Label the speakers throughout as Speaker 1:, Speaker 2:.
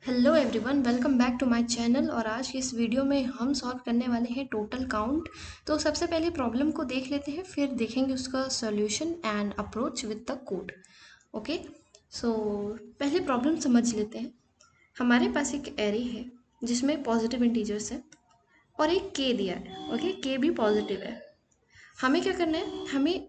Speaker 1: Hello everyone, welcome back to my channel. और आज की इस वीडियो में हम सॉल्व करने वाले हैं टोटल काउंट। तो सबसे पहले प्रॉब्लम को देख लेते हैं, फिर देखेंगे उसका solution and approach with the code. Okay, so पहले प्रॉब्लम समझ लेते हैं। हमारे पास एक एरे है जिसमें पॉजिटिव इंटीजर्स है और एक के दिया है। ओके, के भी पॉजिटिव है। हमें क्या करना है, हमें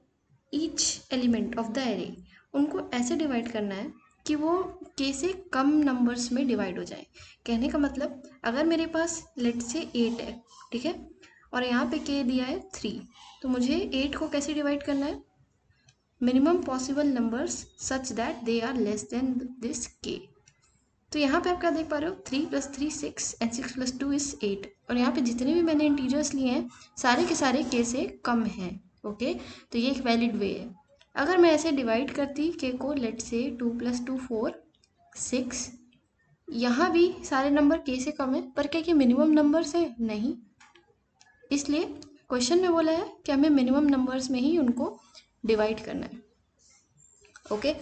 Speaker 1: each element of the array उनको ऐसे डिवाइड करना है कि वो के से कम नंबर्स में डिवाइड हो जाए। कहने का मतलब, अगर मेरे पास लेट से 8 है, ठीक है, और यहाँ पे के दिया है 3, तो मुझे 8 को कैसे डिवाइड करना है, minimum possible numbers such that they are less than this K. तो यहाँ पे आप क्या देख पा रहे हो, 3 + 3 6 एंड 6 + 2 इज 8। और यहाँ पे जितने भी मैंने इंटीजर्स लिए हैं सारे के सारे के से कम हैं। ओके, तो ये एक वैलिड वे है। अगर मैं ऐसे डिवाइड करती के को, लेट से 2 + 2 4 6, यहाँ भी सारे नंबर के से कम है, पर क्या ये मिनिमम नंबर्स है? नहीं। इसलिए क्वेश्चन में बोला है कि हमें मिनिमम नंबर्स में ही उनको डिवाइड करना है। ओके,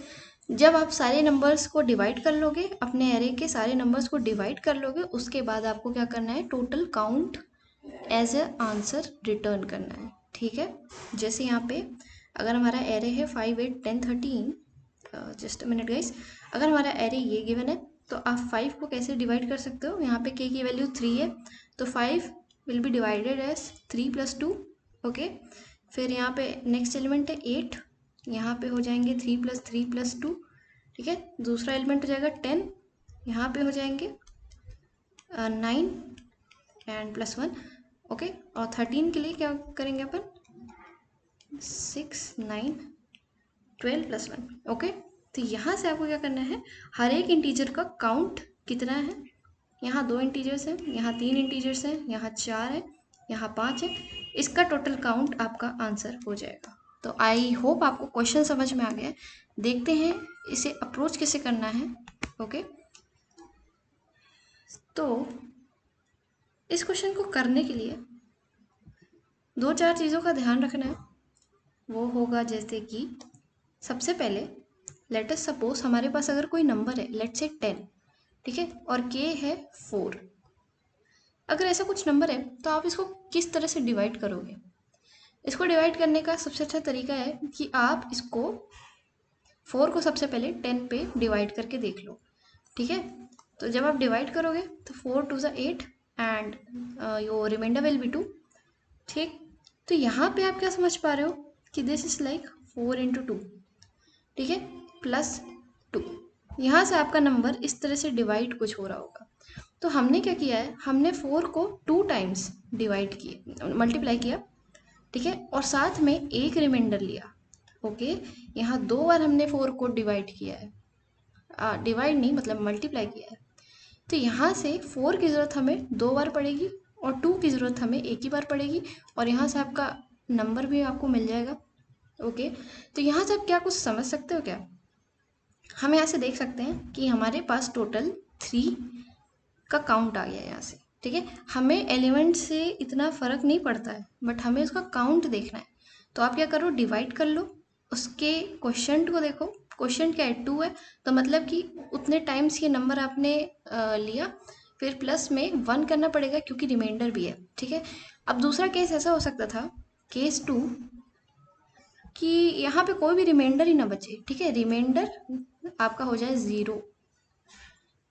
Speaker 1: जब आप सारे नंबर्स को डिवाइड कर लोगे, अपने एरे के सारे नंबर्स को डिवाइड कर लोगे, उसके बाद आपको क्या करना है, total count as a answer return करना है। ठीक है, जैसे यहाँ पे अगर हमारा एरे है 5 8 10 13, जस्ट अ मिनट गाइस, अगर हमारा एरे ये गिवन है तो आप 5 को कैसे डिवाइड कर सकते हो, यहाँ पे के की वैल्यू 3 है, तो 5 will be divided as 3 + 2। Okay, फिर यहाँ पे नेक्स्ट एलिमेंट है 8, यहाँ पे हो जाएंगे 3 + 3 + 2। ठीक है, दूसरा एलिमेंट हो जाएगा 10, यहाँ पे हो जाएंगे 9 एंड +1। ओके, और 13 के लिए क्या करेंगे अपन, 6 9 12 + 1। ओके, तो यहाँ से आपको क्या करना है, हर एक इंटीजर का काउंट कितना है। यहाँ 2 इंटीजर्स हैं, यहाँ 3 इंटीजर्स हैं, यहाँ 4 है, यहाँ 5 है। इसका टोटल काउंट आपका आंसर हो जाएगा। तो आई होप आपको क्वेश्चन समझ में आ गया है। देखते हैं इसे अप्रोच कैसे करना है। ओके, तो इस क्वेश्चन को करने के लिए 2-4 चीज़ों का ध्यान रखना है। वो होगा जैसे कि सबसे पहले लेट अस सपोज हमारे पास अगर कोई नंबर है, लेट से 10, ठीक है, और के है 4। अगर ऐसा कुछ नंबर है तो आप इसको किस तरह से डिवाइड करोगे। इसको डिवाइड करने का सबसे अच्छा तरीका है कि आप इसको 4 को सबसे पहले 10 पे डिवाइड करके देख लो। ठीक है, तो जब आप डिवाइड करोगे तो 4 2 = 8 and your reminder will be 2। ठीक, तो यहाँ पे आप क्या समझ पा रहे हो कि दिस इज लाइक 4 × 2, ठीक है, +2। यहाँ से आपका नंबर इस तरह से डिवाइड कुछ हो रहा होगा। तो हमने क्या किया है, हमने 4 को 2 टाइम्स डिवाइड किए, मल्टीप्लाई किया, ठीक है, और साथ में एक रिमाइंडर लिया। ओके, यहाँ 2 बार हमने 4 को डिवाइड किया है, डिवाइड नहीं मतलब मल्टीप्लाई किया है। तो यहाँ से 4 की ज़रूरत हमें 2 बार पड़ेगी और 2 की ज़रूरत हमें एक ही बार पड़ेगी, और यहाँ से आपका नंबर भी आपको मिल जाएगा। ओके, तो यहाँ से आप क्या कुछ समझ सकते हो क्या, हम यहाँ से देख सकते हैं कि हमारे पास टोटल 3 का काउंट आ गया है यहाँ से। ठीक है, हमें एलिमेंट से इतना फ़र्क नहीं पड़ता है, बट हमें उसका काउंट देखना है। तो आप क्या करो, डिवाइड कर लो, उसके क्वोशंट को देखो। क्वोशंट क्या है, 2 है, तो मतलब कि उतने टाइम्स ये नंबर आपने लिया, फिर प्लस में 1 करना पड़ेगा क्योंकि रिमाइंडर भी है। ठीक है, अब दूसरा केस ऐसा हो सकता था, केस 2, कि यहाँ पे कोई भी रिमाइंडर ही ना बचे। ठीक है, रिमाइंडर आपका हो जाए 0।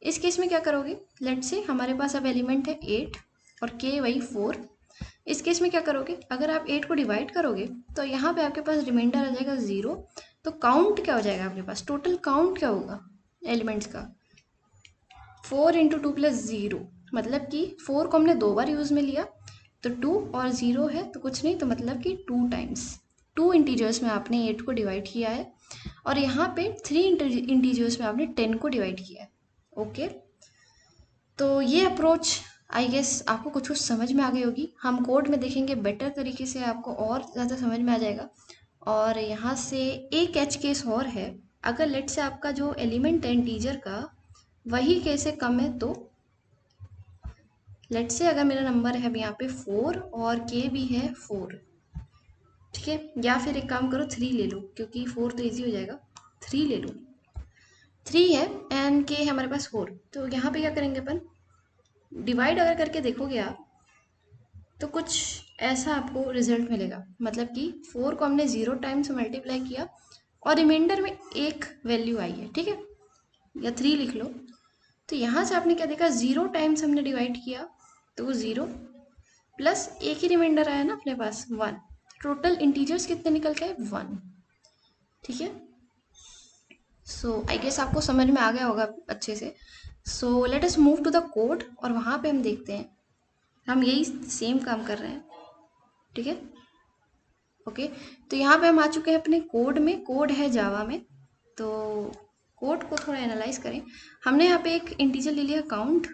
Speaker 1: इस केस में क्या करोगे, लेट से हमारे पास अब एलिमेंट है 8 और के वही 4। इस केस में क्या करोगे, अगर आप 8 को डिवाइड करोगे तो यहाँ पे आपके पास रिमाइंडर आ जाएगा 0। तो काउंट क्या हो जाएगा आपके पास, टोटल काउंट क्या होगा एलिमेंट्स का, 4 × 2 + 0, मतलब कि 4 को हमने 2 बार यूज़ में लिया, तो 2 और 0 है तो कुछ नहीं, तो मतलब कि 2 टाइम्स 2 इंटीजर्स में आपने 8 को डिवाइड किया है, और यहाँ पे 3 इंटीजर्स में आपने 10 को डिवाइड किया है। ओके, तो ये अप्रोच आई गेस आपको कुछ कुछ समझ में आ गई होगी। हम कोड में देखेंगे बेटर तरीके से, आपको और ज़्यादा समझ में आ जाएगा। और यहाँ से एक कैच केस और है, अगर लेट से आपका जो एलिमेंट है इंटीजर का वही के से कम है, तो लेट से अगर मेरा नंबर है यहाँ पे 4 और के भी है 4, ठीक है, या फिर एक काम करो 3 ले लो, क्योंकि 4 तो ईजी हो जाएगा, 3 ले लो, 3 है एन के हमारे पास 4, तो यहाँ पे क्या करेंगे अपन, डिवाइड अगर करके देखोगे आप तो कुछ ऐसा आपको रिजल्ट मिलेगा, मतलब कि 4 को हमने 0 टाइम्स मल्टीप्लाई किया और रिमाइंडर में एक वैल्यू आई है, ठीक है, या 3 लिख लो। तो यहाँ से आपने क्या देखा, 0 टाइम्स हमने डिवाइड किया तो वो 0 प्लस एक ही रिमाइंडर आया ना अपने पास 1, टोटल इंटीजर्स कितने निकल के 1, ठीक है। सो आई गेस आपको समझ में आ गया होगा अच्छे से। So let us move to the code और वहाँ पे हम देखते हैं, हम यही सेम काम कर रहे हैं, ठीक है। ओके, तो यहाँ पे हम आ चुके हैं अपने कोड में, कोड है जावा में। तो कोड को थोड़ा एनालाइज करें। हमने यहाँ पे एक इंटीजर ले लिया काउंट,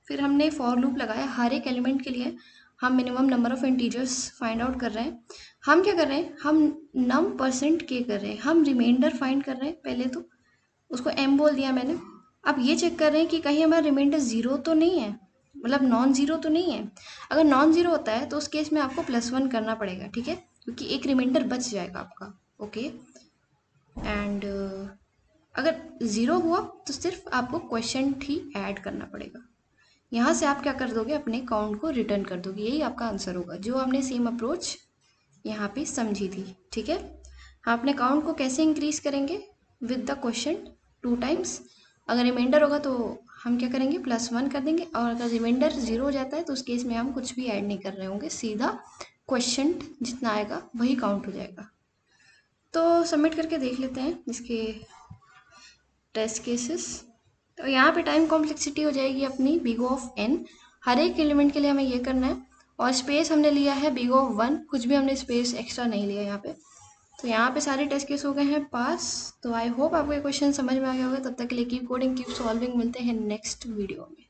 Speaker 1: फिर हमने फॉर लूप लगाया, हर एक एलिमेंट के लिए हम minimum number of integers find out कर रहे हैं। हम क्या कर रहे हैं, हम नम परसेंट के कर रहे हैं, हम रिमाइंडर फाइंड कर रहे हैं, पहले तो उसको एम बोल दिया मैंने। अब ये चेक कर रहे हैं कि कहीं हमारा रिमाइंडर ज़ीरो तो नहीं है, मतलब नॉन ज़ीरो तो नहीं है। अगर नॉन ज़ीरो होता है तो उस केस में आपको +1 करना पड़ेगा, ठीक है, क्योंकि एक रिमाइंडर बच जाएगा आपका। ओके, एंड अगर ज़ीरो हुआ तो सिर्फ आपको क्वेश्चन ही ऐड करना पड़ेगा। यहाँ से आप क्या कर दोगे, अपने काउंट को रिटर्न कर दोगे, यही आपका आंसर होगा, जो हमने सेम अप्रोच यहाँ पे समझी थी, ठीक है। हम अपने काउंट को कैसे इंक्रीज करेंगे, विद द क्वेश्चन 2 टाइम्स। अगर रिमाइंडर होगा तो हम क्या करेंगे, +1 कर देंगे, और अगर रिमाइंडर 0 हो जाता है तो उस केस में हम कुछ भी ऐड नहीं कर रहे होंगे, सीधा क्वेश्चन जितना आएगा वही काउंट हो जाएगा। तो सबमिट करके देख लेते हैं इसके टेस्ट केसेस। तो यहाँ पे टाइम कॉम्प्लेक्सिटी हो जाएगी अपनी बिग ऑफ n, हर एक एलिमेंट के लिए हमें ये करना है, और स्पेस हमने लिया है बिग ऑफ 1, कुछ भी हमने स्पेस एक्स्ट्रा नहीं लिया यहाँ पे। तो यहाँ पे सारे टेस्ट केस हो गए हैं पास। तो आई होप आपको ये क्वेश्चन समझ में आ गया होगा। तब तक के लिए कीप कोडिंग, कीप सॉल्विंग, मिलते हैं नेक्स्ट वीडियो में।